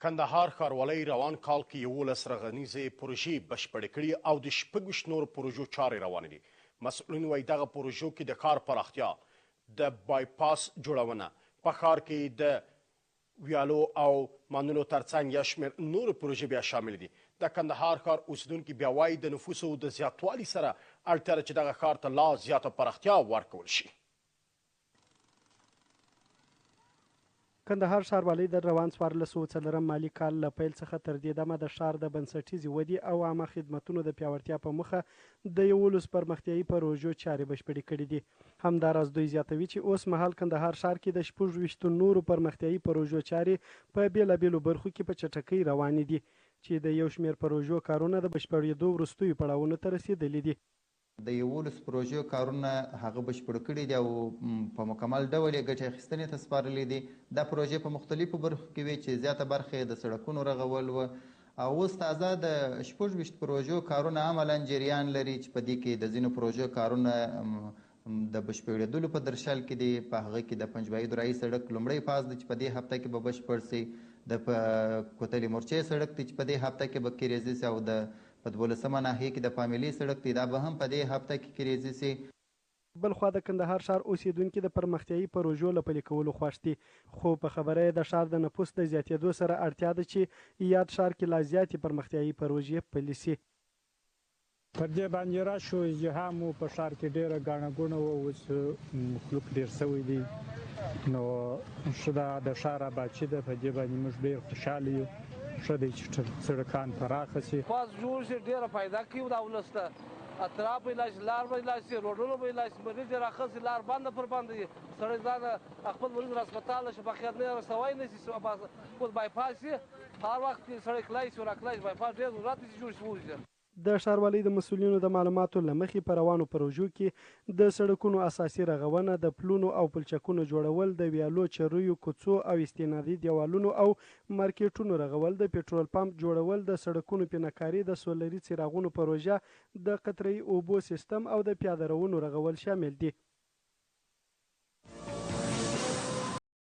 کندهار ښاروالۍ روان کال کې 11 رغنیزې پروژې بشپړې کړي او د 26 نورو پروژو چارې روانې دي. مسؤلین وایي دغه پروژو کې د ښار پراختیا، د بایپاس جوړونه، په ښار کې د ویالو او مانونو ترڅنګ یو شمېر نورو پروژې بیا شامل دي. د کندهار ښار اوسیدونکي بیا وایي د نفوسو د زیاتوالي سره اړتیا ده چې دغه ښار ته لا زیاته پراختیا ورکول شي. کندهار ښاروالۍ د روان 1404 مالي کال له پیل څخه تر دې دمه د ښار د بنسټیزې ودې او عامه خدمتونو د پیاوړتیا په موخه د 11 پرمختیایي پروژو چارې بشپړې کړي دي. همداراز دوی زیاتوي چې اوس مهال کندهار ښار کې د 26 نورو پرمختیایي پروژو چارې په بېلابېلو برخو کې په چټکۍ روانې دي چې د یو شمېر پروژو کارونه د بشپړېدو وروستیو پړاوونو ته رسېدلي دي. د 11 پروژو کارونه هغه بشپړ کړي دي او په مکمل ډول یې ګټې اخیستنې ته سپارلي دي. دا پروژې په مختلفو برخو کې وي چې زیاته برخه یې د سړکونو رغول و او اوس تازه د 26 پروژو کارونه عملاً جریان لري چې په دې کې د ځینو پروژو کارونه د بشپړېدلو په درشل کې دي. په هغه کې د پنجبایي درایي سړک لومړی فاز دی چې په دې هفته کې به بشپړ سي. د کوتلې مورچې سړک دی چې په دې هفته کې به کریزي سي او د په 12مه ناحیه کې د فامیلي سړک دی دا به هم په دې هفته کې کریزي سي. بلخوا د کندهار ښار اوسیدونکي د پرمختیایي پروژو له پلي کولو خوښ دي، خو په خبره یې د ښار د نفوس د زیاتېدو سره اړتیا ده چې یاد ښار کې لا زیاتې پرمختیایي پروژې پلي سي. پر دې باندې راشو ازدحام په ښار کې ډېره ګڼه ګوڼه وه، اوس مخلوق ډېر سوی دی نو ښه ده د ښار آبادي ده. په دې باندې موږ ډېر خوشحاله یو. ښه دی چې سړکان پراخه سي. پاس جوړ شي ډېره فایده کوي دا ولس ته. اطراف به علاج، لار به علاج شي، روډونو به علاج شي، مریض یې راخه شي، لار بنده پر بنده وي، سړی ځان خپل مریض هسپتال شي په خیر نه رسوی نه شي. خپل بایپاس شي هر وخت سړی کلای شي راکلای شي. بایپاس ډېر ضرورت دی چې جوړ شي. د ښاروالۍ د مسؤلینو د معلوماتو له مخې په روانو پروژو کې د سړکونو اساسي رغونه، د پلونو او پلچکونو جوړول، د ویالو، چریو، کوڅو او استنادي دیوالونو او مارکیټونو رغول، د پټرول پمپ جوړول، د سړکونو پینهکاري، د سولري څراغونو پروژه، د قطره‌ایي اوبو سیستم او د پیاده روونو رغول شامل دي.